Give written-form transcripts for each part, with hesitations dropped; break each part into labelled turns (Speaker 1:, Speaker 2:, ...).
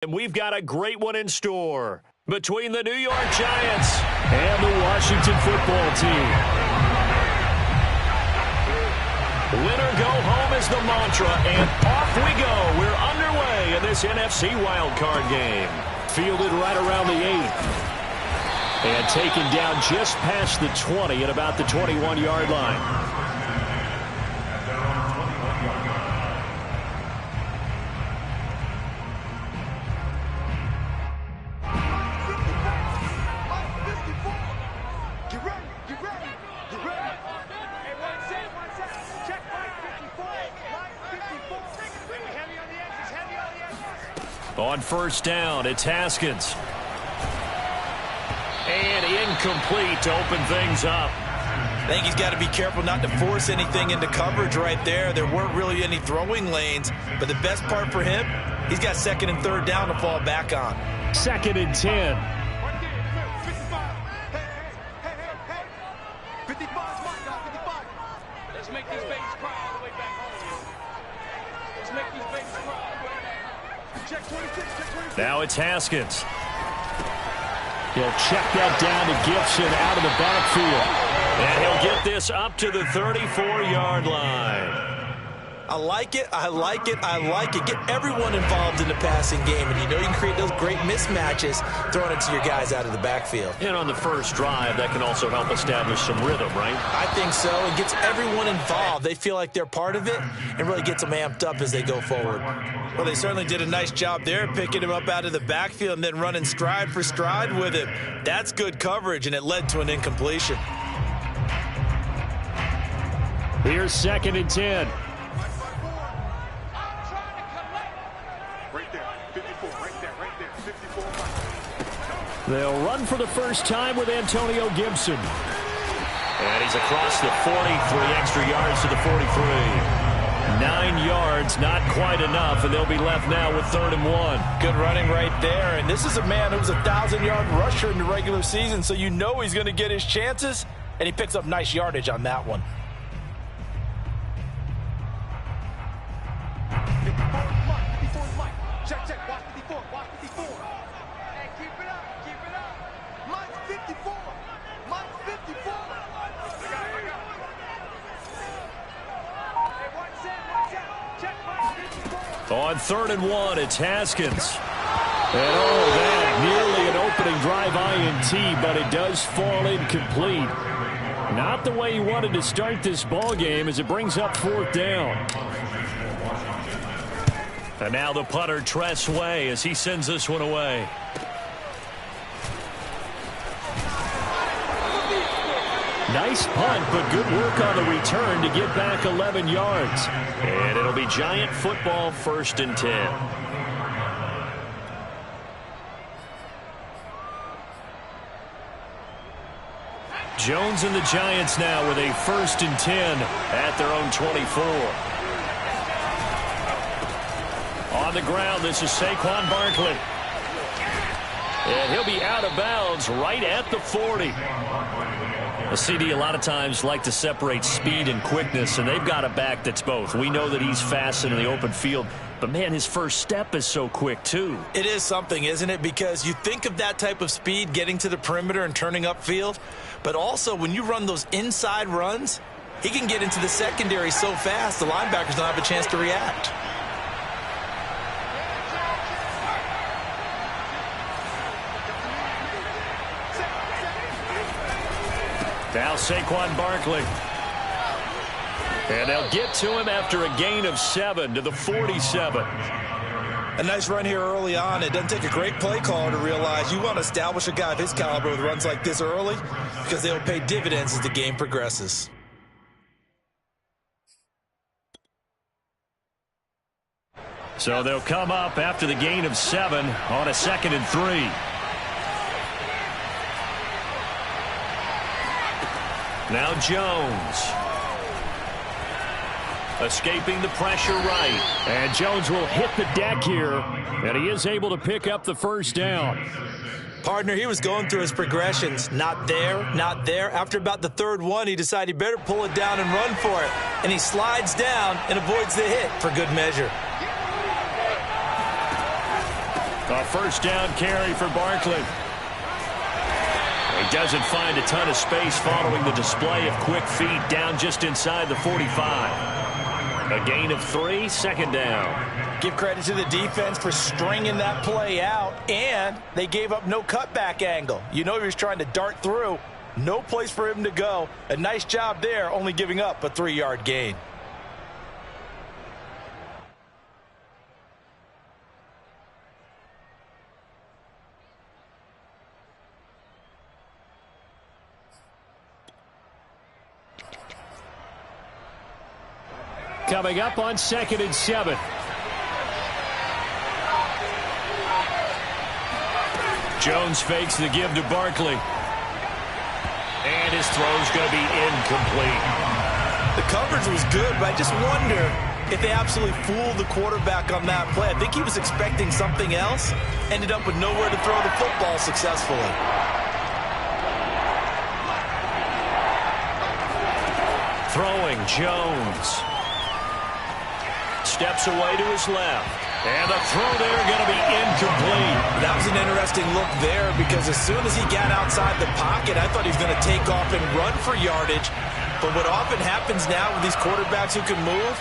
Speaker 1: And we've got a great one in store between the New York Giants and the Washington football team. Winner go home is the mantra, and off we go. We're underway in this NFC wildcard game. Fielded right around the 8th. And taken down just past the 20 at about the 21-yard line. On first down, it's Haskins. And incomplete to open things up.
Speaker 2: I think he's got to be careful not to force anything into coverage right there. There weren't really any throwing lanes, but the best part for him, he's got second and third down to fall back on.
Speaker 1: 2nd and 10.
Speaker 3: Let's make these babies cry all the way back home. Let's make these babies cry. Check 26, check 26.
Speaker 1: Now it's Haskins. He'll check that down to Gibson out of the backfield. And he'll get this up to the 34-yard line.
Speaker 2: I like it, I like it, I like it. Get everyone involved in the passing game, and you know you can create those great mismatches throwing it to your guys out of the backfield.
Speaker 1: And on the first drive, that can also help establish some rhythm, right?
Speaker 2: I think so. It gets everyone involved. They feel like they're part of it and really gets them amped up as they go forward. Well, they certainly did a nice job there, picking him up out of the backfield and then running stride for stride with him. That's good coverage, and it led to an incompletion.
Speaker 1: Here's 2nd and 10. They'll run for the first time with Antonio Gibson. And he's across the 40, 3 extra yards to the 43. 9 yards, not quite enough, and they'll be left now with 3rd and 1.
Speaker 2: Good running right there, and this is a man who was a 1,000-yard rusher in the regular season, so you know he's going to get his chances, and he picks up nice yardage on that one.
Speaker 3: Check, check, watch 54, watch 54. Hey, keep it up, keep it up. Mike's 54, Mike's 54. Hey, watch that, check Mike's 54.
Speaker 1: On 3rd and 1, it's Haskins. And that, nearly an opening drive INT, but it does fall incomplete. Not the way he wanted to start this ball game as it brings up 4th down. And now the punter, Tress Way, as he sends this one away. Nice punt, but good work on the return to get back 11 yards. And it'll be Giant football, 1st and 10. Jones and the Giants now with a 1st and 10 at their own 24. On the ground, this is Saquon Barkley. And he'll be out of bounds right at the 40. A CD a lot of times like to separate speed and quickness, and they've got a back that's both. We know that he's fast in the open field, but, man, his first step is so quick, too.
Speaker 2: It is something, isn't it? Because you think of that type of speed getting to the perimeter and turning upfield, but also when you run those inside runs, he can get into the secondary so fast the linebackers don't have a chance to react.
Speaker 1: Now Saquon Barkley. And they'll get to him after a gain of 7 to the 47.
Speaker 2: A nice run here early on. It doesn't take a great play caller to realize you want to establish a guy of his caliber with runs like this early because they'll pay dividends as the game progresses.
Speaker 1: So they'll come up after the gain of 7 on a 2nd and 3. Now Jones. Escaping the pressure right. And Jones will hit the deck here. And he is able to pick up the 1st down.
Speaker 2: Partner, he was going through his progressions. Not there, not there. After about the 3rd one, he decided he better pull it down and run for it. And he slides down and avoids the hit for good measure.
Speaker 1: A first down carry for Barkley. He doesn't find a ton of space following the display of quick feet down just inside the 45. A gain of 3, second down.
Speaker 2: Give credit to the defense for stringing that play out, and they gave up no cutback angle. You know he was trying to dart through. No place for him to go. A nice job there, only giving up a 3-yard gain.
Speaker 1: Coming up on 2nd and 7. Jones fakes the give to Barkley. And his throw's going to be incomplete.
Speaker 2: The coverage was good, but I just wonder if they absolutely fooled the quarterback on that play. I think he was expecting something else. Ended up with nowhere to throw the football successfully.
Speaker 1: Throwing Jones. Steps away to his left. And the throw there going to be incomplete.
Speaker 2: That was an interesting look there because as soon as he got outside the pocket, I thought he was going to take off and run for yardage. But what often happens now with these quarterbacks who can move,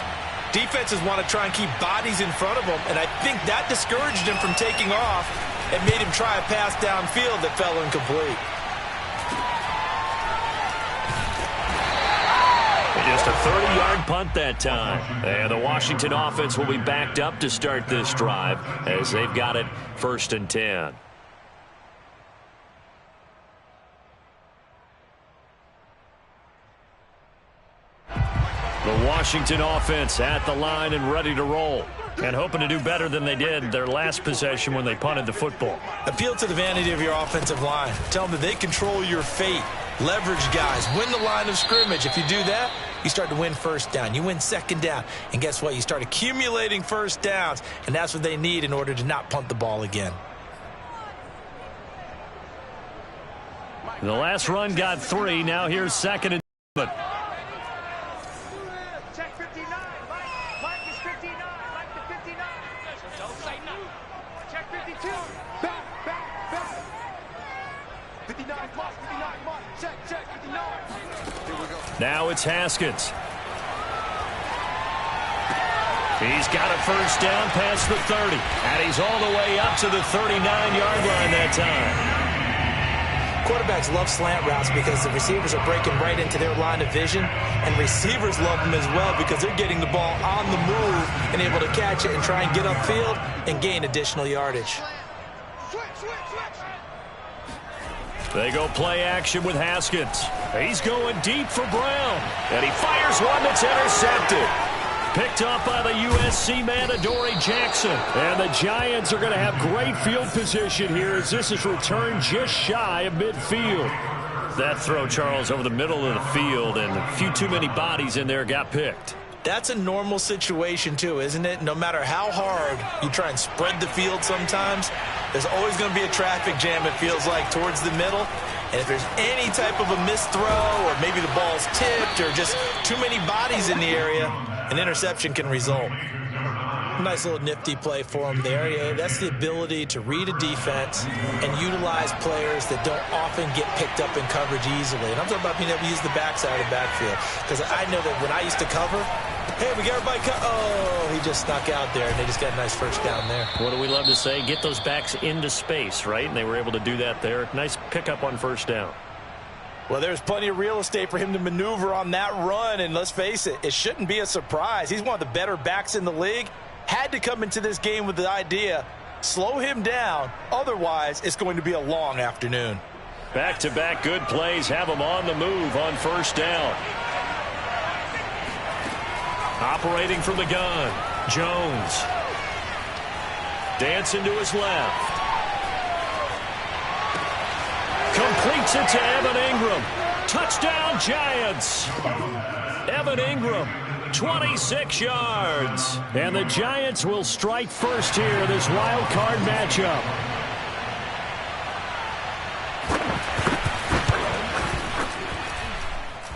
Speaker 2: defenses want to try and keep bodies in front of them. And I think that discouraged him from taking off and made him try a pass downfield that fell incomplete.
Speaker 1: Just a 30-yard punt that time. And the Washington offense will be backed up to start this drive as they've got it 1st and 10. The Washington offense at the line and ready to roll. And hoping to do better than they did their last possession when they punted the football.
Speaker 2: Appeal to the vanity of your offensive line. Tell them that they control your fate. Leverage guys. Win the line of scrimmage. If you do that, you start to win first down. You win second down. And guess what? You start accumulating first downs. And that's what they need in order to not punt the ball again.
Speaker 1: The last run got 3. Now here's 2nd and 7.
Speaker 3: Check 59. Mike is 59. Mike to 59. Don't say nothing. Check 52. Back. 59 plus, 59 plus. Check 59. Here we go.
Speaker 1: Now it's Haskins. He's got a first down past the 30. And he's all the way up to the 39-yard line that time.
Speaker 2: Quarterbacks love slant routes because the receivers are breaking right into their line of vision, and receivers love them as well because they're getting the ball on the move and able to catch it and try and get upfield and gain additional yardage.
Speaker 3: Switch.
Speaker 1: They go play action with Haskins. He's going deep for Brown. And he fires one that's intercepted. Picked up by the USC man, Adoree Jackson. And the Giants are going to have great field position here as this is returned just shy of midfield. That throw, Charles, over the middle of the field, and a few too many bodies in there got picked.
Speaker 2: That's a normal situation, too, isn't it? No matter how hard you try and spread the field sometimes, there's always going to be a traffic jam, it feels like, towards the middle. And if there's any type of a missed throw or maybe the ball's tipped or just too many bodies in the area, an interception can result. Nice little nifty play for him there. Yeah, that's the ability to read a defense and utilize players that don't often get picked up in coverage easily. And I'm talking about being able to use the backside of the backfield. Because I know that when I used to cover, hey, we got everybody oh, he just snuck out there, and they just got a nice first down there.
Speaker 1: What do we love to say? Get those backs into space, right? And they were able to do that there. Nice pickup on first down.
Speaker 2: Well, there's plenty of real estate for him to maneuver on that run, and let's face it, it shouldn't be a surprise. He's one of the better backs in the league. Had to come into this game with the idea, slow him down, otherwise it's going to be a long afternoon.
Speaker 1: Back-to-back good plays have him on the move on first down. Operating from the gun, Jones. Dancing to his left. Completes it to Evan Ingram. Touchdown, Giants. Evan Ingram, 26 yards. And the Giants will strike first here, this wild card matchup.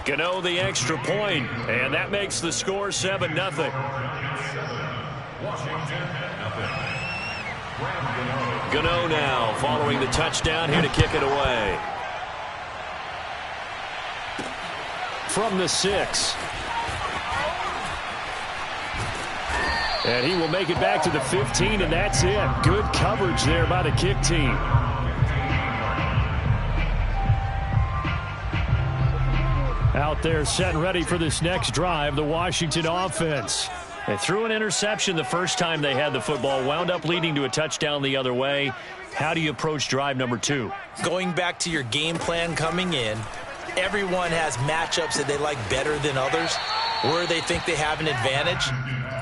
Speaker 1: Gano the extra point, and that makes the score 7-0. Gano now following the touchdown here to kick it away. From the 6. And he will make it back to the 15, and that's it. Good coverage there by the kick team. Out there set and ready for this next drive, the Washington offense. They threw an interception the first time they had the football, wound up leading to a touchdown the other way. How do you approach drive number 2?
Speaker 2: Going back to your game plan coming in, everyone has matchups that they like better than others, where they think they have an advantage.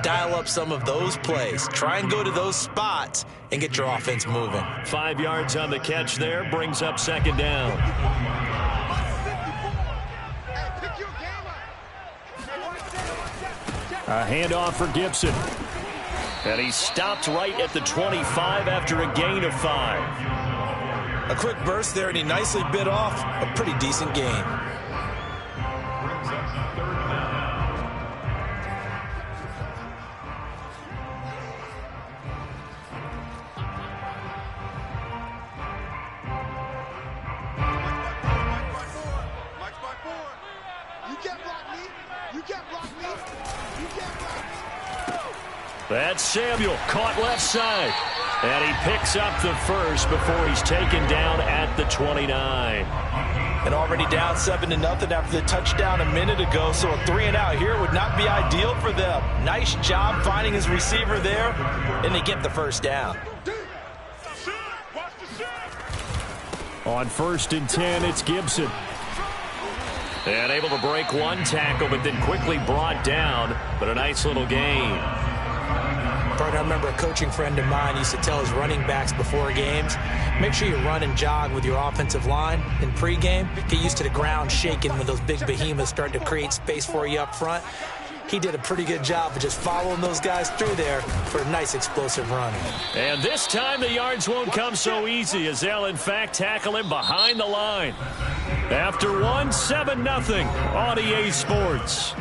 Speaker 2: Dial up some of those plays. Try and go to those spots and get your offense moving.
Speaker 1: 5 yards on the catch there, brings up second down. A handoff for Gibson. And he stopped right at the 25 after a gain of 5.
Speaker 2: A quick burst there, and he nicely bit off a pretty decent gain.
Speaker 1: That's Samuel, caught left side. And he picks up the first before he's taken down at the 29.
Speaker 2: And already down 7-0 after the touchdown a minute ago, so a 3-and-out here would not be ideal for them. Nice job finding his receiver there, and they get the first down.
Speaker 1: On 1st and 10, it's Gibson. And able to break one tackle, but then quickly brought down, but a nice little gain.
Speaker 2: I remember a coaching friend of mine used to tell his running backs before games, make sure you run and jog with your offensive line in pregame. Get used to the ground shaking when those big behemoths start to create space for you up front. He did a pretty good job of just following those guys through there for a nice explosive run.
Speaker 1: And this time the yards won't come so easy as they'll in fact tackle him behind the line. After one, 7-0 on EA Sports.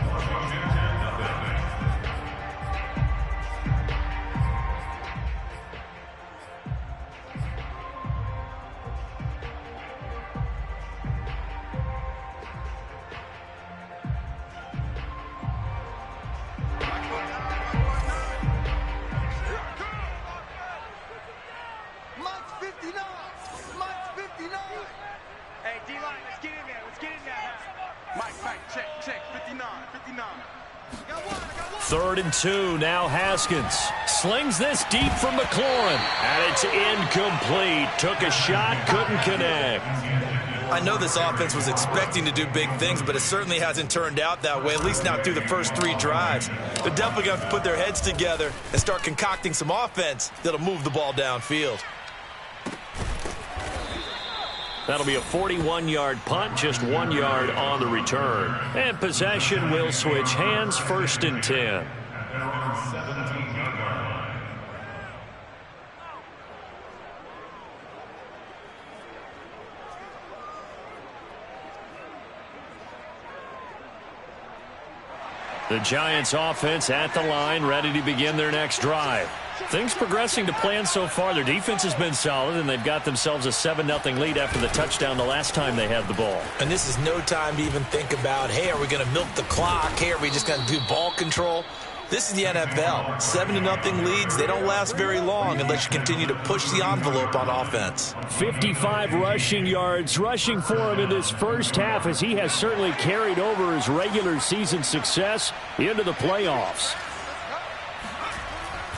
Speaker 1: Third and 2, now Haskins. Slings this deep from McLaurin, and it's incomplete. Took a shot, couldn't connect.
Speaker 2: I know this offense was expecting to do big things, but it certainly hasn't turned out that way, at least not through the first 3 drives. They're definitely going to have to put their heads together and start concocting some offense that'll move the ball downfield.
Speaker 1: That'll be a 41-yard punt, just 1 yard on the return. And possession will switch hands, 1st and 10. The Giants offense at the line, ready to begin their next drive. Things progressing to plan so far. Their defense has been solid, and they've got themselves a 7-0 lead after the touchdown the last time they had the ball.
Speaker 2: And this is no time to even think about, hey, are we going to milk the clock? Hey, are we just going to do ball control? This is the NFL. 7-0 leads, they don't last very long unless you continue to push the envelope on offense.
Speaker 1: 55 rushing yards rushing for him in this first half, as he has certainly carried over his regular season success into the playoffs.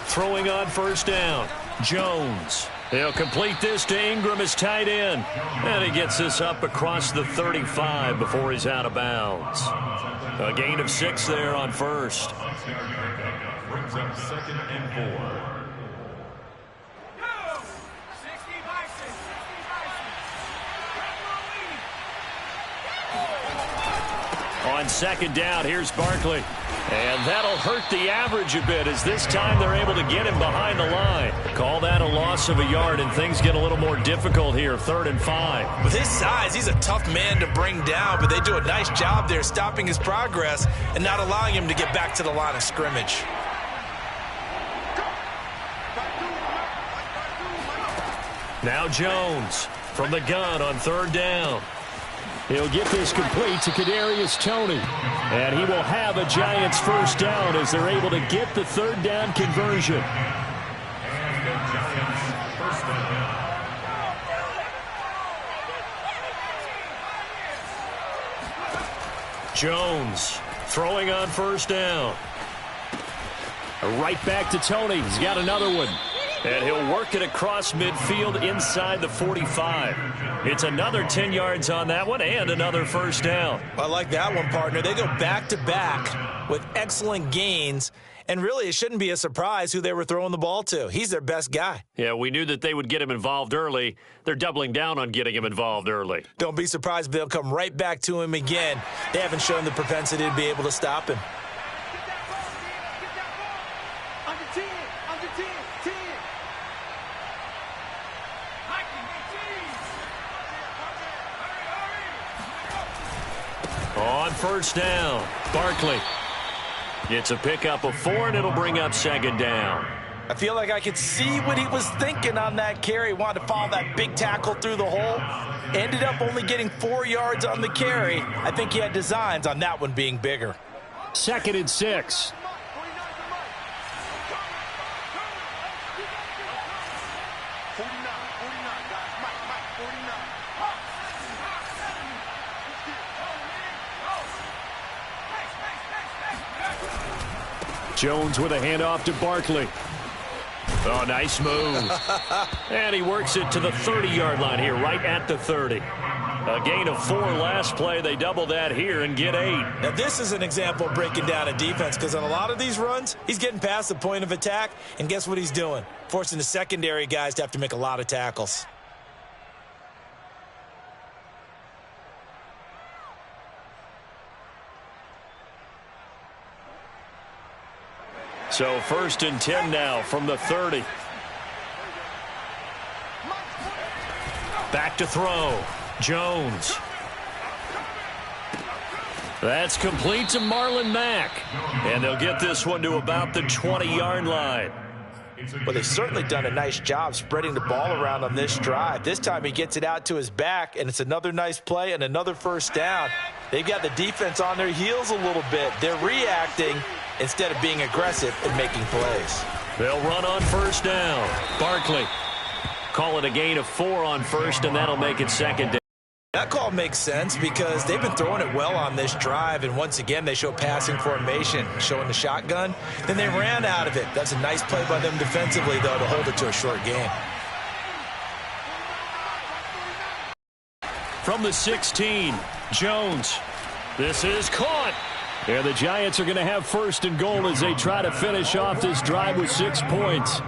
Speaker 1: Throwing on 1st down, Jones. He'll complete this to Ingram as tight end. And he gets this up across the 35 before he's out of bounds. A gain of 6 there on 1st.
Speaker 4: Brings up 2nd and 4.
Speaker 1: On 2nd down, here's Barkley. And that'll hurt the average a bit, as this time they're able to get him behind the line. Call that a loss of a yard, and things get a little more difficult here, 3rd and 5.
Speaker 2: With his size, he's a tough man to bring down, but they do a nice job there stopping his progress and not allowing him to get back to the line of scrimmage.
Speaker 1: Now Jones from the gun on third down. He'll get this complete to Kadarius Toney. And he will have a Giants first down as they're able to get the third down conversion.
Speaker 4: And the Giants first down.
Speaker 1: Jones throwing on first down. Right back to Toney. He's got another one. And he'll work it across midfield inside the 45. It's another 10 yards on that one and another first down.
Speaker 2: I like that one, partner. They go back-to-back with excellent gains. And really, it shouldn't be a surprise who they were throwing the ball to. He's their best guy.
Speaker 1: Yeah, we knew that they would get him involved early. They're doubling down on getting him involved early.
Speaker 2: Don't be surprised if they'll come right back to him again. They haven't shown the propensity to be able to stop him.
Speaker 1: On first down, Barkley. It's a pickup of 4, and it'll bring up second down.
Speaker 2: I feel like I could see what he was thinking on that carry. Wanted to follow that big tackle through the hole. Ended up only getting 4 yards on the carry. I think he had designs on that one being bigger.
Speaker 1: 2nd and 6. Jones with a handoff to Barkley. Oh, nice move. And he works it to the 30-yard line here, right at the 30. A gain of 4 last play. They double that here and get 8.
Speaker 2: Now, this is an example of breaking down a defense because on a lot of these runs, he's getting past the point of attack, and guess what he's doing? Forcing the secondary guys to have to make a lot of tackles.
Speaker 1: So 1st and 10 now from the 30. Back to throw. Jones. That's complete to Marlon Mack. And they'll get this one to about the 20-yard line.
Speaker 2: Well, they've certainly done a nice job spreading the ball around on this drive. This time he gets it out to his back, and it's another nice play and another first down. They've got the defense on their heels a little bit. They're reacting instead of being aggressive and making plays.
Speaker 1: They'll run on first down. Barkley. Call it a gain of 4 on first, and that'll make it second down.
Speaker 2: That call makes sense because they've been throwing it well on this drive, and once again they show passing formation, showing the shotgun. Then they ran out of it. That's a nice play by them defensively, though, to hold it to a short game.
Speaker 1: From the 16, Jones. This is caught. And the Giants are going to have 1st and goal as they try to finish off this drive with 6 points.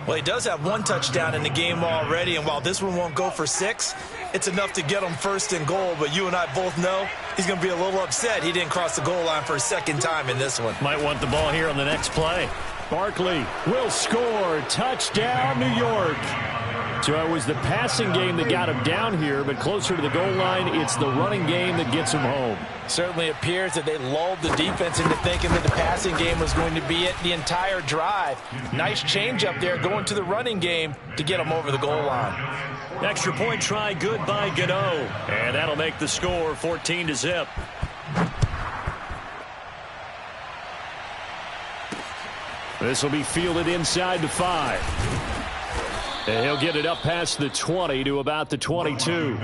Speaker 2: Well, he does have 1 touchdown in the game already, and while this one won't go for 6, it's enough to get him 1st and goal. But you and I both know he's going to be a little upset he didn't cross the goal line for a 2nd time in this one.
Speaker 1: Might want the ball here on the next play. Barkley will score. Touchdown, New York. So it was the passing game that got him down here, but closer to the goal line, it's the running game that gets him home.
Speaker 2: Certainly appears that they lulled the defense into thinking that the passing game was going to be it the entire drive. Nice change up there going to the running game to get them over the goal line.
Speaker 1: Extra point try good by Gano. And that'll make the score 14-0. This will be fielded inside the 5. And he'll get it up past the 20 to about the 22.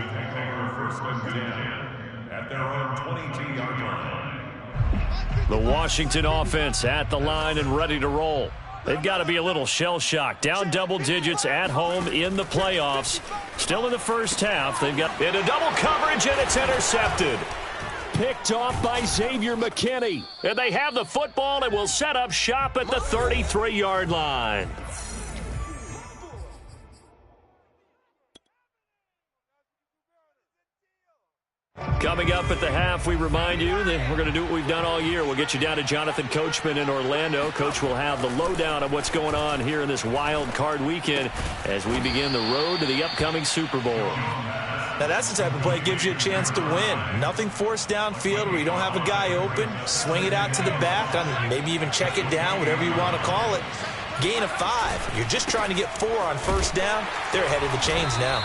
Speaker 4: At their own 22-yard line.
Speaker 1: The Washington offense at the line and ready to roll. They've got to be a little shell-shocked. Down double digits at home in the playoffs. Still in the first half. They've got into double coverage, and it's intercepted. Picked off by Xavier McKinney. And they have the football and will set up shop at the 33-yard line. Coming up at the half, we remind you that we're going to do what we've done all year. We'll get you down to Jonathan Coachman in Orlando. Coach will have the lowdown of what's going on here in this wild card weekend as we begin the road to the upcoming Super Bowl.
Speaker 2: Now, that's the type of play that gives you a chance to win. Nothing forced downfield where you don't have a guy open. Swing it out to the back, maybe even check it down, whatever you want to call it. gain of 5. You're just trying to get 4 on first down. They're ahead of the chains now.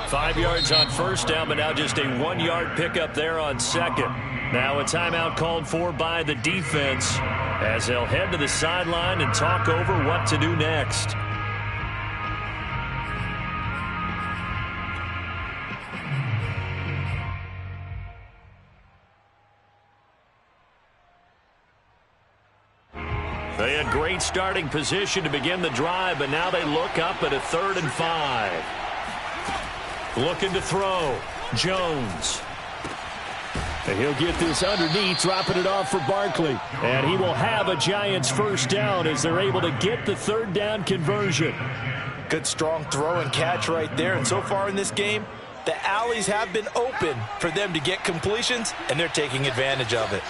Speaker 1: 5 yards on first down, but now just a 1-yard pickup there on second. Now a timeout called for by the defense as they'll head to the sideline and talk over what to do next. They had great starting position to begin the drive, but now they look up at a 3rd and 5. Looking to throw. Jones. And he'll get this underneath, dropping it off for Barkley. And he will have a Giants first down as they're able to get the 3rd down conversion.
Speaker 2: Good strong throw and catch right there. And so far in this game, the alleys have been open for them to get completions, and they're taking advantage of it.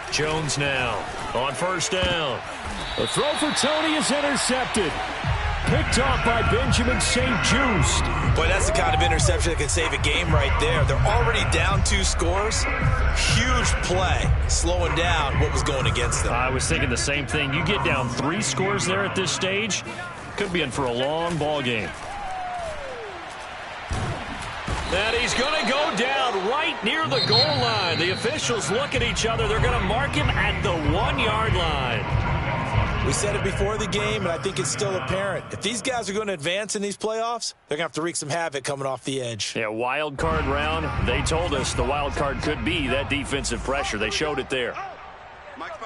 Speaker 1: Jones now on first down. The throw for Tony is intercepted. Picked off by Benjamin St. Just.
Speaker 2: Boy, that's the kind of interception that can save a game right there. They're already down 2 scores. Huge play, slowing down what was going against them.
Speaker 1: I was thinking the same thing. You get down 3 scores there at this stage, could be in for a long ball game. And he's going to go down right near the goal line. The officials look at each other. They're going to mark him at the 1-yard line.
Speaker 2: We said it before the game, and I think it's still apparent. If these guys are going to advance in these playoffs, they're going to have to wreak some havoc coming off the edge.
Speaker 1: Yeah, wild card round. They told us the wild card could be that defensive pressure. They showed it there.
Speaker 3: Mike 5'9",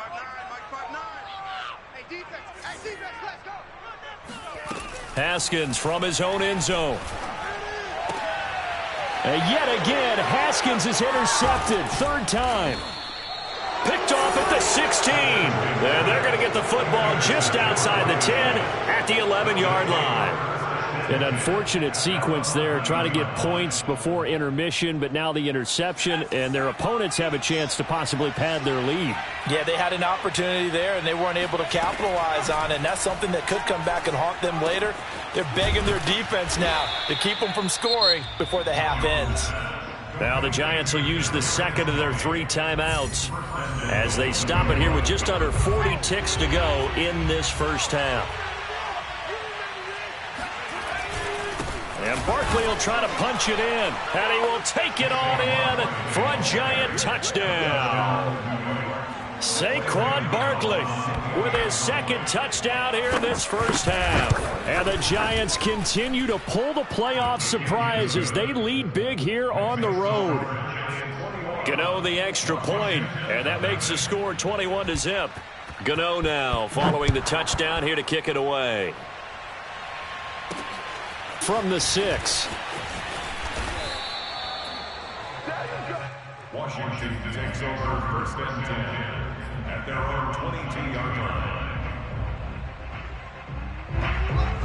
Speaker 3: Mike 5'9". Hey, defense, let's go.
Speaker 1: Haskins from his own end zone. And yet again, Haskins is intercepted. 3rd time. Picked off at the 16. And they're going to get the football just outside the 10 at the 11-yard line. An unfortunate sequence there, trying to get points before intermission, but now the interception, and their opponents have a chance to possibly pad their lead.
Speaker 2: Yeah, they had an opportunity there, and they weren't able to capitalize on it, and that's something that could come back and haunt them later. They're begging their defense now to keep them from scoring before the half ends.
Speaker 1: Now the Giants will use the 2nd of their 3 timeouts as they stop it here with just under 40 ticks to go in this first half. And Barkley will try to punch it in, and he will take it on in for a Giant touchdown. Saquon Barkley with his 2nd touchdown here in this first half. And the Giants continue to pull the playoff surprise as they lead big here on the road. Gano the extra point, and that makes the score 21-0. Gano now following the touchdown here to kick it away. From the 6.
Speaker 4: Washington takes over 1st and 10 at their own 22-yard line.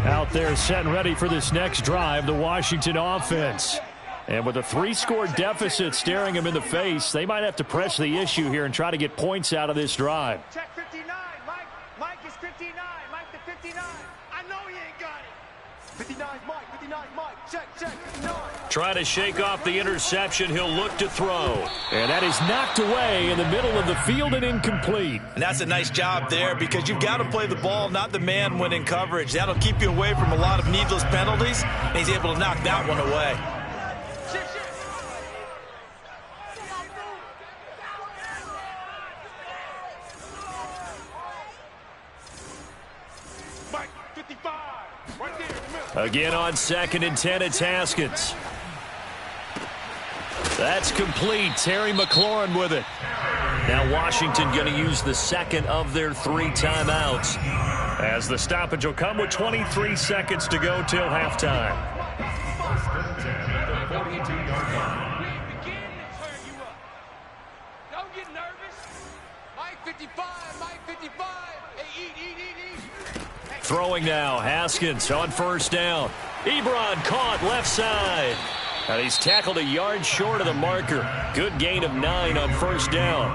Speaker 1: Out there set and ready for this next drive, the Washington offense. And with a 3-score deficit staring them in the face, they might have to press the issue here and try to get points out of this drive.
Speaker 3: Check 59, Mike. Mike is 59. Mike to 59. I know he ain't got it. 59 Mike. 59 Mike. Check, 59.
Speaker 1: Trying to shake off the interception. He'll look to throw. And that is knocked away in the middle of the field and incomplete.
Speaker 2: And that's a nice job there because you've got to play the ball, not the man when in coverage. That'll keep you away from a lot of needless penalties, and he's able to knock that one away.
Speaker 3: Mike, 55. Right there in the middle.
Speaker 1: Again on 2nd and 10, it's Haskins. That's complete. Terry McLaurin with it. Now Washington going to use the 2nd of their 3 timeouts as the stoppage will come with 23 seconds to go till halftime.
Speaker 4: 1st and 10 at the 42-yard line.
Speaker 3: We ain't beginning to turn you up. Don't get nervous. Mike 55. Mike 55. Hey, eat.
Speaker 1: Throwing now, Haskins on first down. Ebron caught left side. And he's tackled a yard short of the marker. Good gain of 9 on first down.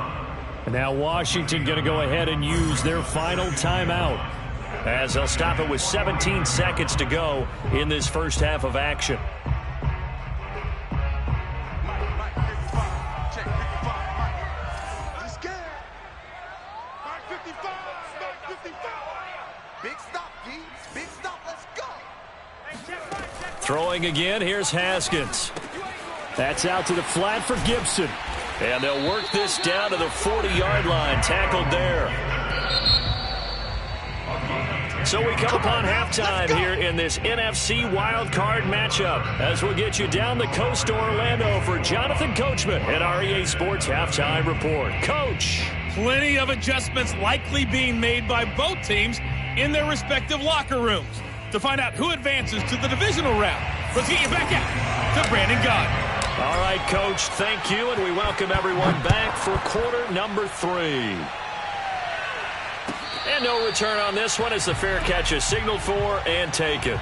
Speaker 1: And now Washington going to go ahead and use their final timeout as they'll stop it with 17 seconds to go in this first half of action.
Speaker 3: Mike 55. Check 55. Mike. He's scared. Mike 55. Mike 55.
Speaker 1: Throwing again, here's Haskins. That's out to the flat for Gibson. And they'll work this down to the 40-yard line, tackled there. So we come upon halftime here in this NFC wildcard matchup as we'll get you down the coast to Orlando for Jonathan Coachman at our EA Sports Halftime Report. Coach.
Speaker 5: Plenty of adjustments likely being made by both teams in their respective locker rooms. To find out who advances to the divisional round, let's get you back out to Brandon Gaudin.
Speaker 1: All right, Coach, thank you, and we welcome everyone back for quarter number 3. And no return on this one as the fair catch is signaled for and taken.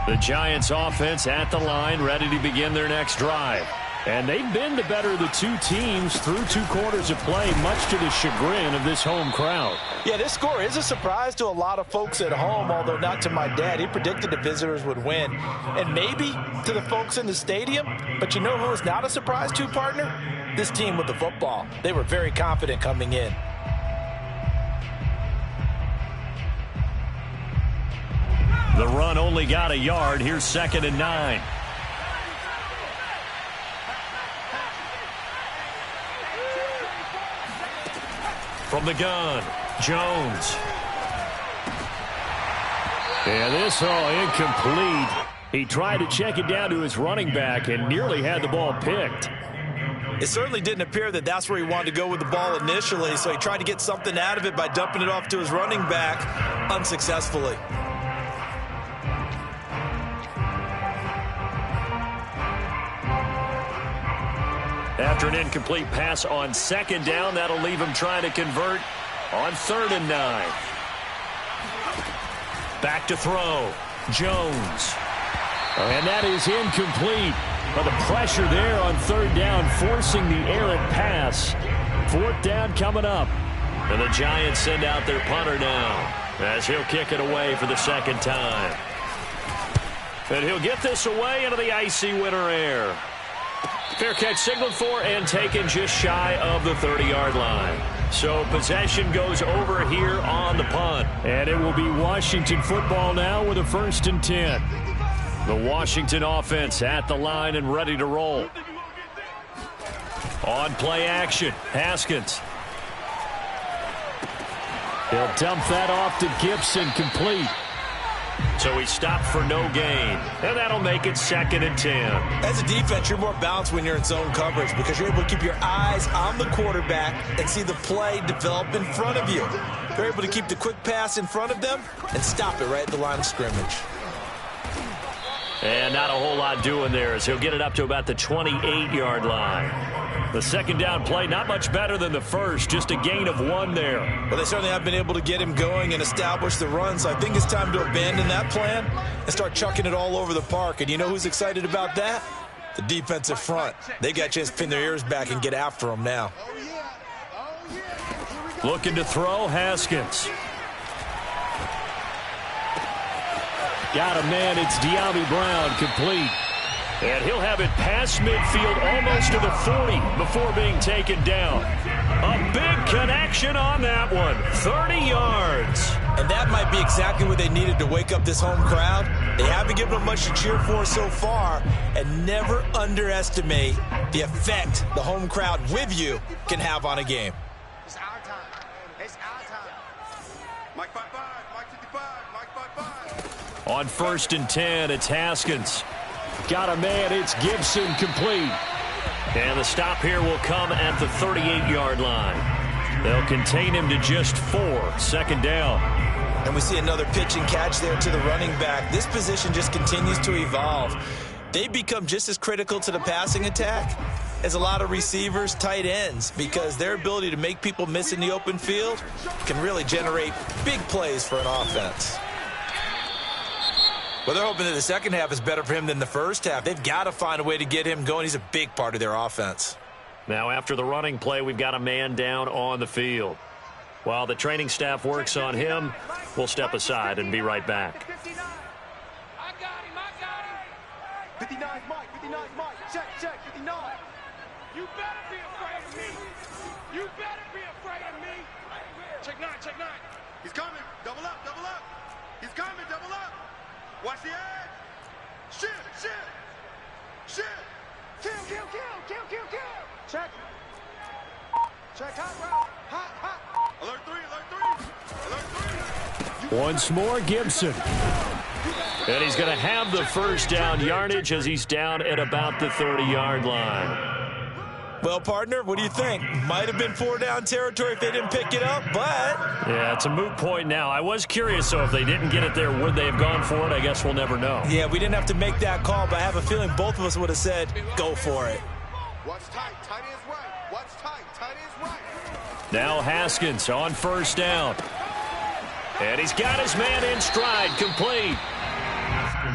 Speaker 1: The Giants offense at the line, ready to begin their next drive. And they've been the better of the two teams through 2 quarters of play, much to the chagrin of this home crowd.
Speaker 2: Yeah, this score is a surprise to a lot of folks at home, although not to my dad. He predicted the visitors would win. And maybe to the folks in the stadium. But you know who is not a surprise to, partner? This team with the football. They were very confident coming in.
Speaker 1: The run only got a yard. Here's 2nd and 9. From the gun, Jones. And this incomplete. He tried to check it down to his running back and nearly had the ball picked.
Speaker 2: It certainly didn't appear that that's where he wanted to go with the ball initially, so he tried to get something out of it by dumping it off to his running back unsuccessfully.
Speaker 1: After an incomplete pass on 2nd down, that'll leave him trying to convert on 3rd and 9. Back to throw. Jones. And that is incomplete. But the pressure there on 3rd down, forcing the errant pass. 4th down coming up. And the Giants send out their punter now as he'll kick it away for the 2nd time. And he'll get this away into the icy winter air. Fair catch signaled for and taken just shy of the 30-yard line. So possession goes over here on the punt. And it will be Washington football now with a 1st and 10. The Washington offense at the line and ready to roll. On play action, Haskins. He'll dump that off to Gibson, complete. So he stopped for no gain, and that'll make it 2nd and 10.
Speaker 2: As a defense, you're more balanced when you're in zone coverage because you're able to keep your eyes on the quarterback and see the play develop in front of you. They're able to keep the quick pass in front of them and stop it right at the line of scrimmage.
Speaker 1: And not a whole lot doing there as he'll get it up to about the 28-yard line. The 2nd down play, not much better than the first, just a gain of 1 there.
Speaker 2: Well, they certainly have been able to get him going and establish the run, so I think it's time to abandon that plan and start chucking it all over the park. And you know who's excited about that? The defensive front. They got a chance to pin their ears back and get after him now.
Speaker 1: Looking to throw, Haskins. Got a man, it's De'Ami Brown, complete. And he'll have it past midfield almost to the 40 before being taken down. A big connection on that one, 30 yards.
Speaker 2: And that might be exactly what they needed to wake up this home crowd. They haven't given them much to cheer for so far, and never underestimate the effect the home crowd with you can have on a game.
Speaker 3: It's our time. It's our time. Mike 5-5, Mike 55, Mike 5-5.
Speaker 1: On 1st and 10, it's Haskins. Got a man, it's Gibson, complete. And the stop here will come at the 38-yard line. They'll contain him to just 4, 2nd down.
Speaker 2: And we see another pitch and catch there to the running back. This position just continues to evolve. They've become just as critical to the passing attack as a lot of receivers, tight ends, because their ability to make people miss in the open field can really generate big plays for an offense. Well, they're hoping that the second half is better for him than the first half. They've got to find a way to get him going. He's a big part of their offense.
Speaker 1: Now, after the running play, we've got a man down on the field. While the training staff works on him, we'll step aside and be right back.
Speaker 3: 59. I got him. 59 Mike. 59 Mike. Check. 59. You better be afraid of me. You better be afraid He's coming. Double up, double up. He's coming, double up. Watch the edge. Shift. Kill. Check. Hot route. Hot. Alert three.
Speaker 1: Once more, Gibson. And he's going to have the first down yardage as he's down at about the 30-yard line.
Speaker 2: Well, partner, what do you think? Might have been 4-down territory if they didn't pick it up, but...
Speaker 1: Yeah, it's a moot point now. I was curious, so if they didn't get it there, would they have gone for it? I guess we'll never know.
Speaker 2: Yeah, we didn't have to make that call, but I have a feeling both of us would have said, go for it.
Speaker 3: Watch tight. Tight is right. Watch tight. Tight is right.
Speaker 1: Now Haskins on first down. And he's got his man in stride, complete.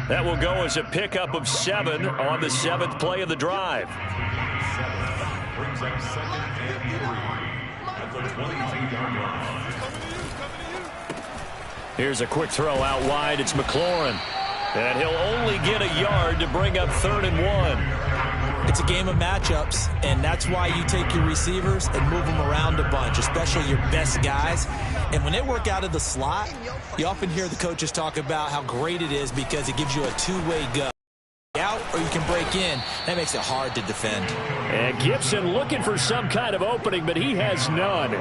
Speaker 1: That will go as a pickup of 7 on the 7th play of the drive.
Speaker 4: Brings up 2nd and 3 at the 22-yard line.
Speaker 1: Here's a quick throw out wide. It's McLaurin. And he'll only get a yard to bring up 3rd and 1.
Speaker 2: It's a game of matchups, and that's why you take your receivers and move them around a bunch, especially your best guys. And when they work out of the slot, you often hear the coaches talk about how great it is because it gives you a two-way go. Out or you can break in. That makes it hard to defend.
Speaker 1: And Gibson looking for some kind of opening, but he has none.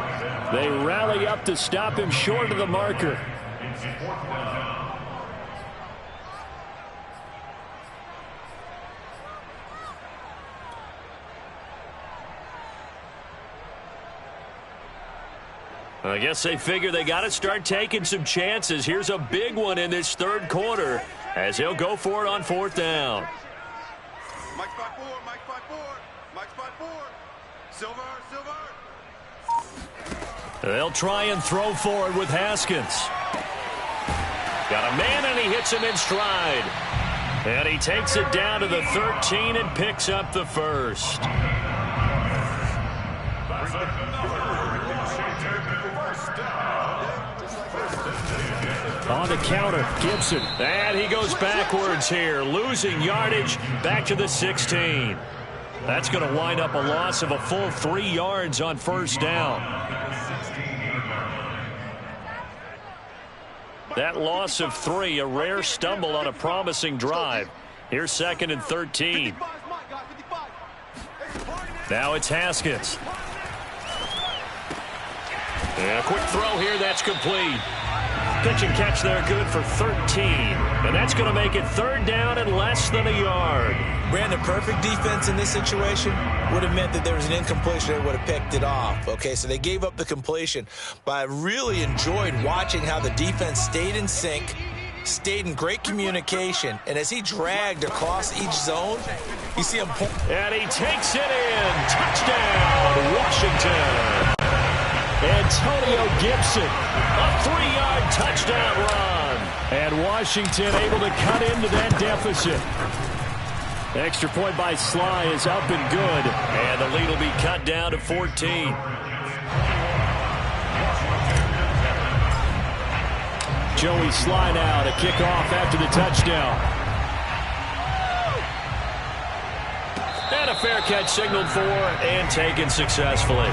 Speaker 1: They rally up to stop him short of the marker. I guess they figure they got to start taking some chances. Here's a big one in this 3rd quarter as he'll go for it on 4th down.
Speaker 3: Mike spot 4. Silver.
Speaker 1: They'll try and throw forward with Haskins. Got a man and he hits him in stride. And he takes it down to the 13 and picks up the first. On the counter, Gibson. And he goes backwards here, losing yardage back to the 16. That's going to wind up a loss of a full 3 yards on first down. That loss of 3, a rare stumble on a promising drive. Here's 2nd and 13. Now it's Haskins. And a quick throw here, that's complete. Pitch and catch there, good for 13. And that's going to make it 3rd down and less than a yard.
Speaker 2: Brandon, perfect defense in this situation would have meant that there was an incompletion. They would have picked it off. Okay, so they gave up the completion. But I really enjoyed watching how the defense stayed in sync, stayed in great communication. And as he dragged across each zone, you see him pull.
Speaker 1: And he takes it in. Touchdown, Washington. Antonio Gibson, a 3-yard touchdown run. And Washington able to cut into that deficit. Extra point by Sly is up and good. And the lead will be cut down to 14. Joey Sly now to kick off after the touchdown. And a fair catch signaled for and taken successfully.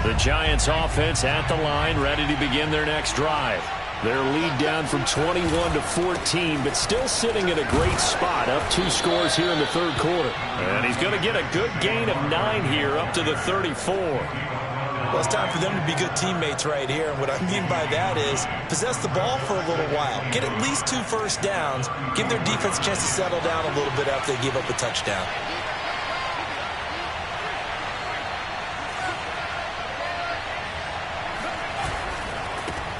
Speaker 1: The Giants offense at the line, ready to begin their next drive. Their lead down from 21 to 14, but still sitting at a great spot, up 2 scores here in the 3rd quarter. And he's going to get a good gain of 9 here, up to the 34.
Speaker 2: Well, it's time for them to be good teammates right here. And what I mean by that is possess the ball for a little while. Get at least 2 first downs. Give their defense a chance to settle down a little bit after they give up a touchdown.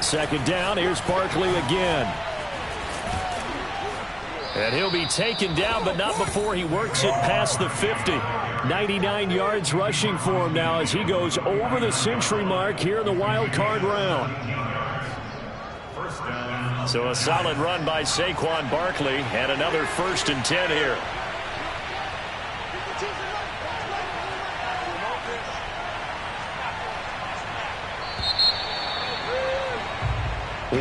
Speaker 1: Second down, here's Barkley again. And he'll be taken down, but not before he works it past the 50. 99 yards rushing for him now as he goes over the century mark here in the wild card round. So a solid run by Saquon Barkley and another 1st and 10 here.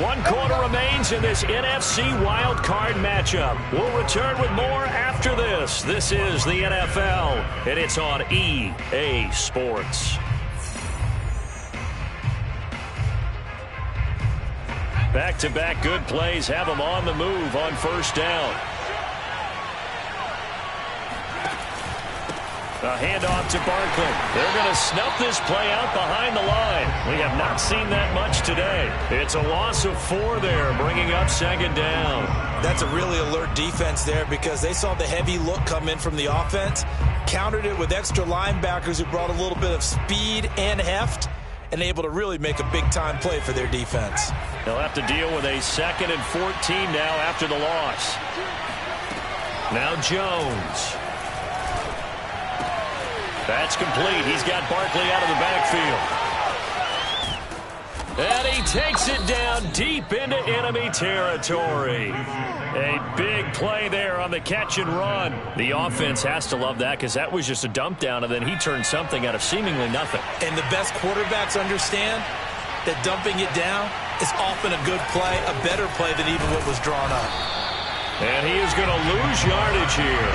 Speaker 1: One quarter remains in this NFC Wild Card matchup. We'll return with more after this. This is the NFL, and it's on EA Sports. Back-to-back good plays have them on the move on first down. A handoff to Barkley. They're going to snuff this play out behind the line. We have not seen that much today. It's a loss of 4 there, bringing up second down.
Speaker 2: That's a really alert defense there because they saw the heavy look come in from the offense, countered it with extra linebackers who brought a little bit of speed and heft, and able to really make a big-time play for their defense.
Speaker 1: They'll have to deal with a 2nd and 14 now after the loss. Now Jones. That's complete. He's got Barkley out of the backfield. And he takes it down deep into enemy territory. A big play there on the catch and run. The offense has to love that because that was just a dump down, and then he turned something out of seemingly nothing.
Speaker 2: And the best quarterbacks understand that dumping it down is often a good play, a better play than even what was drawn up.
Speaker 1: And he is going to lose yardage here.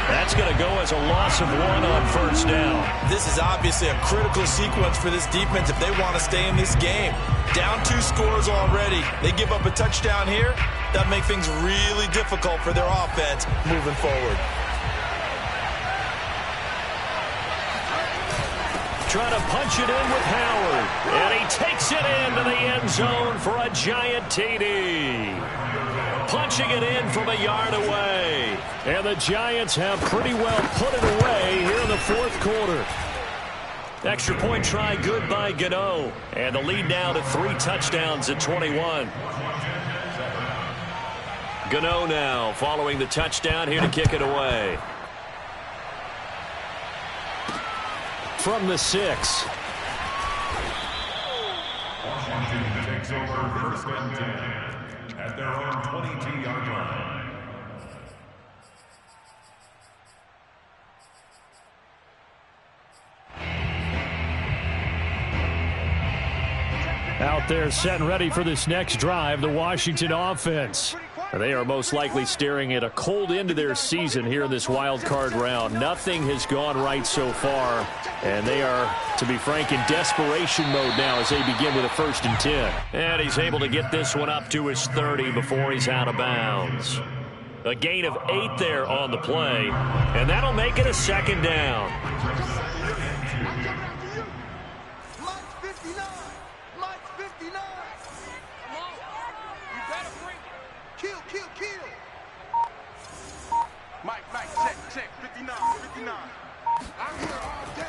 Speaker 1: That's going to go as a loss of 1 on first down.
Speaker 2: This is obviously a critical sequence for this defense if they want to stay in this game. Down 2 scores already. They give up a touchdown here. That make things really difficult for their offense moving forward.
Speaker 1: Trying to punch it in with Howard. And he takes it into the end zone for a giant TD. Punching it in from a yard away. And the Giants have pretty well put it away here in the 4th quarter. Extra point try good by Gano. And the lead now to 3 touchdowns at 21. Gano now following the touchdown here to kick it away. From the 6.
Speaker 4: Washington takes over 1st and 10 at their own 22-yard line.
Speaker 1: Out there set and ready for this next drive, the Washington offense. They are most likely staring at a cold end to their season here in this wild card round. Nothing has gone right so far, and they are, to be frank, in desperation mode now as they begin with a 1st and 10. And he's able to get this one up to his 30 before he's out of bounds. A gain of 8 there on the play, and that'll make it a 2nd down.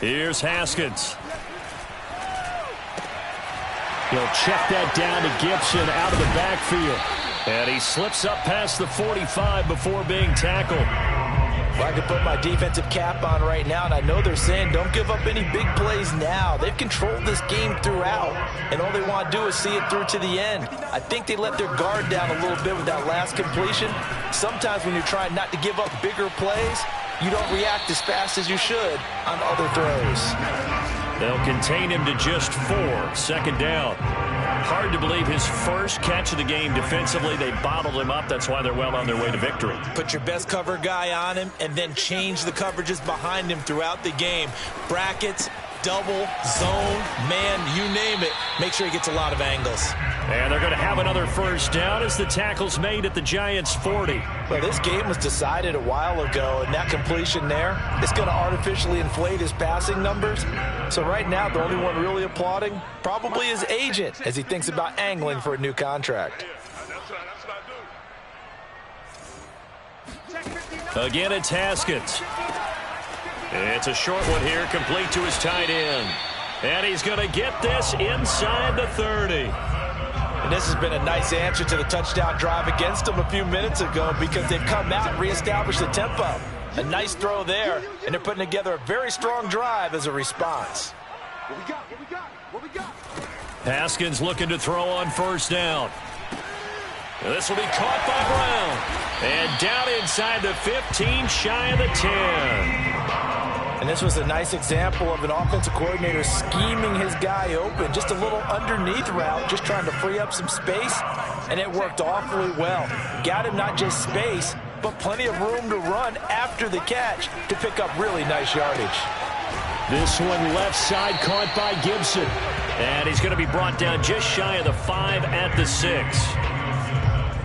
Speaker 1: Here's Haskins. He'll check that down to Gibson out of the backfield. And he slips up past the 45 before being tackled.
Speaker 2: Well, I could put my defensive cap on right now, and I know they're saying don't give up any big plays now. They've controlled this game throughout, and all they want to do is see it through to the end. I think they let their guard down a little bit with that last completion. Sometimes when you're trying not to give up bigger plays, you don't react as fast as you should on other throws.
Speaker 1: They'll contain him to just 4. 2nd down. Hard to believe his first catch of the game defensively. They bottled him up. That's why they're well on their way to victory.
Speaker 2: Put your best cover guy on him and then change the coverages behind him throughout the game. Brackets, double, zone, man, you name it. Make sure he gets a lot of angles.
Speaker 1: And they're going to have another 1st down as the tackle's made at the Giants' 40.
Speaker 2: Well, this game was decided a while ago, and that completion there is going to artificially inflate his passing numbers. So right now, the only one really applauding probably his agent as he thinks about angling for a new contract.
Speaker 1: Again, it's Haskins. It's a short one here, complete to his tight end. And he's going to get this inside the 30.
Speaker 2: And this has been a nice answer to the touchdown drive against them a few minutes ago because they've come out and reestablished the tempo. A nice throw there, and they're putting together a very strong drive as a response.
Speaker 3: What we got?
Speaker 1: Haskins looking to throw on 1st down. And this will be caught by Brown. And down inside the 15, shy of the 10.
Speaker 2: And this was a nice example of an offensive coordinator scheming his guy open. Just a little underneath route, just trying to free up some space, and it worked awfully well. Got him not just space, but plenty of room to run after the catch to pick up really nice yardage.
Speaker 1: This one left side caught by Gibson. And he's going to be brought down just shy of the 5 at the 6.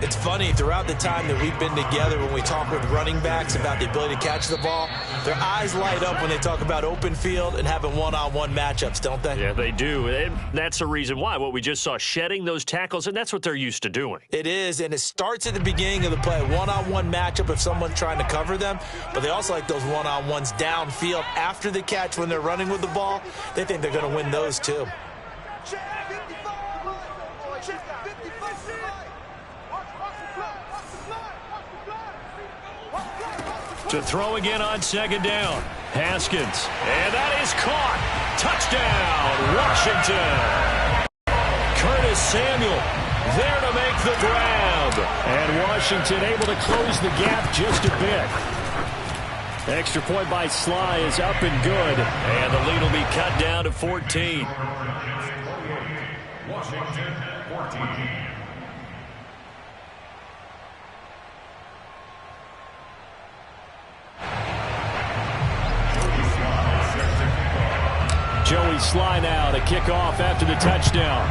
Speaker 2: It's funny, throughout the time that we've been together, when we talk with running backs about the ability to catch the ball, their eyes light up when they talk about open field and having one-on-one matchups, don't they?
Speaker 1: Yeah, they do. And that's the reason why. What we just saw, shedding those tackles, and that's what they're used to doing.
Speaker 2: It is, and it starts at the beginning of the play. One-on-one matchup if someone's trying to cover them, but they also like those one-on-ones downfield after the catch when they're running with the ball. They think they're going to win those too.
Speaker 1: To throw again on second down. Haskins. And that is caught. Touchdown, Washington. Curtis Samuel there to make the grab. And Washington able to close the gap just a bit. Extra point by Sly is up and good. And the lead will be cut down to 14.
Speaker 4: Washington 14.
Speaker 1: Joey Sly now to kick off after the touchdown.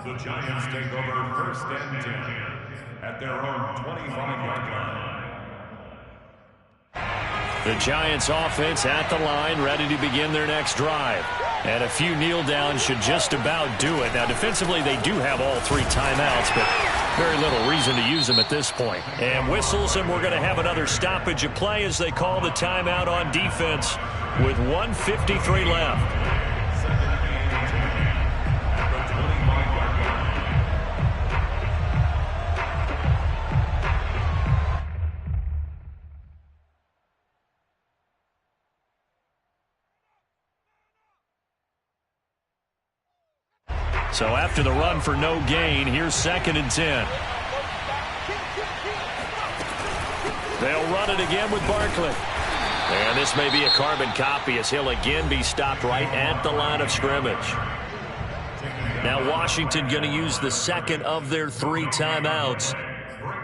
Speaker 4: The Giants take over first and 10 at their own 25-yard line.
Speaker 1: The Giants offense at the line, ready to begin their next drive. And a few kneel downs should just about do it. Now, defensively, they do have all 3 timeouts, but very little reason to use them at this point. And whistles, and we're going to have another stoppage of play as they call the timeout on defense with 1:53 left. So after the run for no gain, here's 2nd and 10. They'll run it again with Barkley. And this may be a carbon copy as he'll again be stopped right at the line of scrimmage. Now Washington going to use the 2nd of their 3 timeouts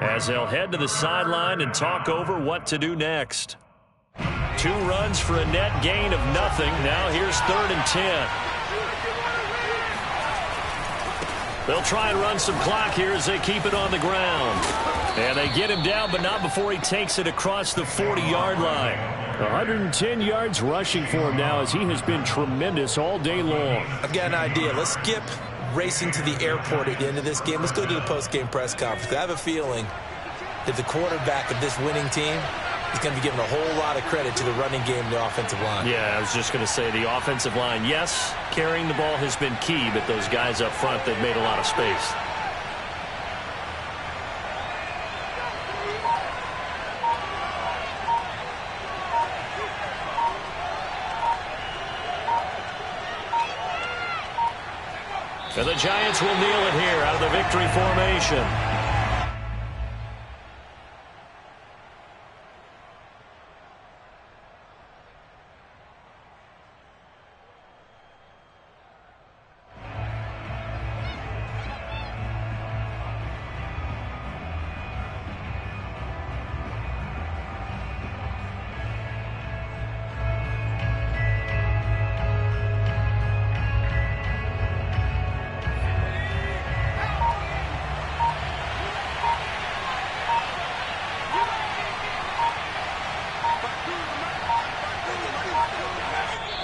Speaker 1: as they'll head to the sideline and talk over what to do next. 2 runs for a net gain of nothing. Now here's 3rd and 10. They'll try and run some clock here as they keep it on the ground. And they get him down, but not before he takes it across the 40-yard line. 110 yards rushing for him now as he has been tremendous all day long.
Speaker 2: I've got an idea. Let's skip racing to the airport at the end of this game. Let's go to the post-game press conference. I have a feeling that the quarterback of this winning team is going to be given a whole lot of credit to the running game and the offensive line.
Speaker 1: Yeah, I was just going to say the offensive line, yes, carrying the ball has been key, but those guys up front, they've made a lot of space. And the Giants will kneel it here out of the victory formation.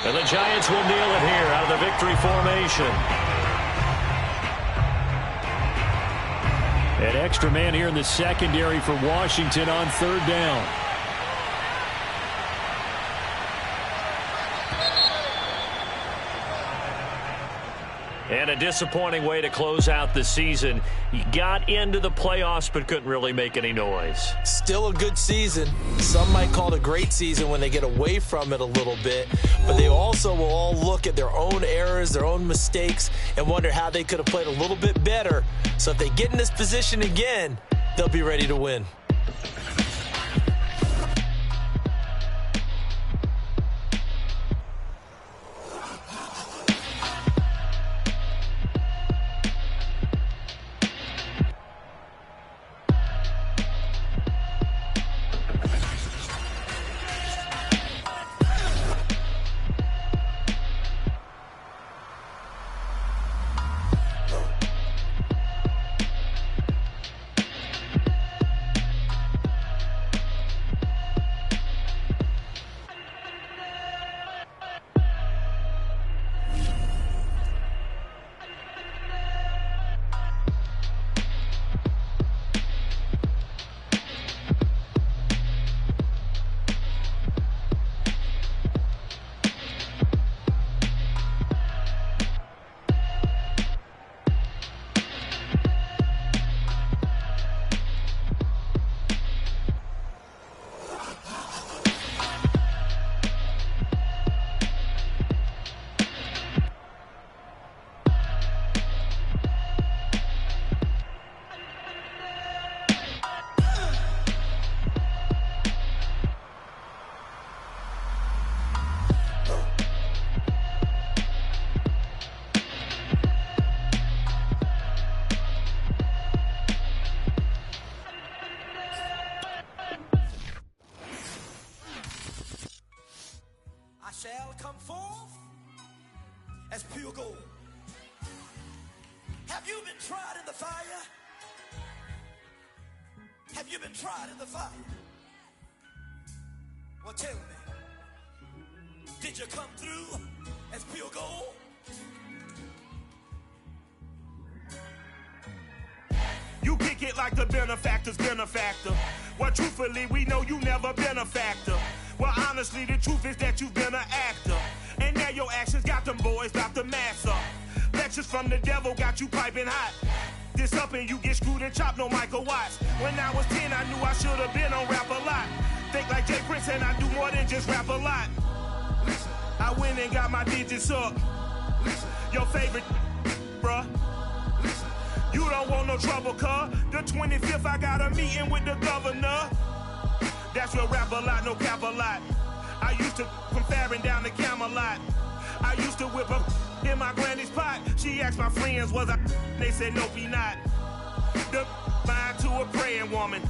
Speaker 1: And the Giants will kneel it here out of the victory formation. An extra man here in the secondary for Washington on 3rd down. And a disappointing way to close out the season. You got into the playoffs but couldn't really make any noise.
Speaker 2: Still a good season. Some might call it a great season when they get away from it a little bit. But they also will all look at their own errors, their own mistakes, and wonder how they could have played a little bit better. So if they get in this position again, they'll be ready to win.
Speaker 6: Shall come forth as pure gold. Have you been tried in the fire? Have you been tried in the fire? Well, tell me, did you come through as pure gold?
Speaker 5: You kick it like the benefactor's benefactor. Well, truthfully, we know you never been a factor. Well, honestly, the truth is that you've been an actor. And now your actions got them boys about to mass up. Lectures from the devil got you piping hot. This up and you get screwed and chopped, no Michael Watts. When I was 10, I knew I should have been on rap a lot. Think like Jay Prince and I do more than just rap a lot. Listen, I went and got my digits up. Listen, your favorite, bruh. Listen, you don't want no trouble, cuz. The 25th, I got a meeting with the governor. That's real rap a lot, no cap a lot. I used to from Farron down to Camelot. I used to whip up in my granny's pot. She asked my friends, was I? They said, nope, he not. The mind to a praying woman.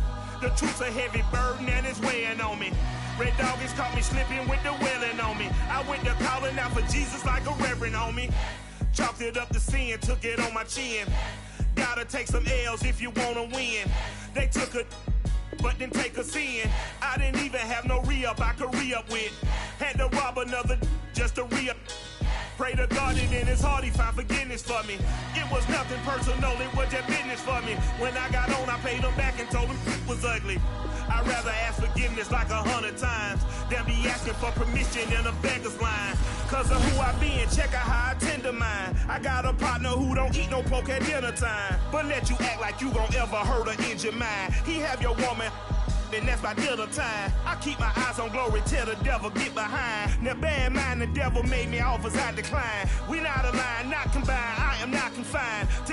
Speaker 5: The truth's a heavy burden and it's weighing on me. Red Doggies caught me slipping with the wailing on me. I went to calling out for Jesus like a reverend on me. Chalked it up to sin, took it on my chin. Gotta take some L's if you wanna win. They took a but didn't take a sin. I didn't even have no re-up I could re-up with. Had to rob another just to re-up. Pray to God and in his heart he found forgiveness for me. It was nothing personal, it was just business for me. When I got on, I paid him back and told him it was ugly. I'd rather ask forgiveness like 100 times than be asking for permission in a beggar's line. Cause of who I be and check out how I tend to mine. I got a partner who don't eat no pork at dinner time, but let you act like you gon' ever hurt or injure mine. He have your woman, and that's by dinner time. I keep my eyes on glory till the devil get behind. Now bad mind, the devil made me offers I decline. We not aligned, not combined, I am not confined to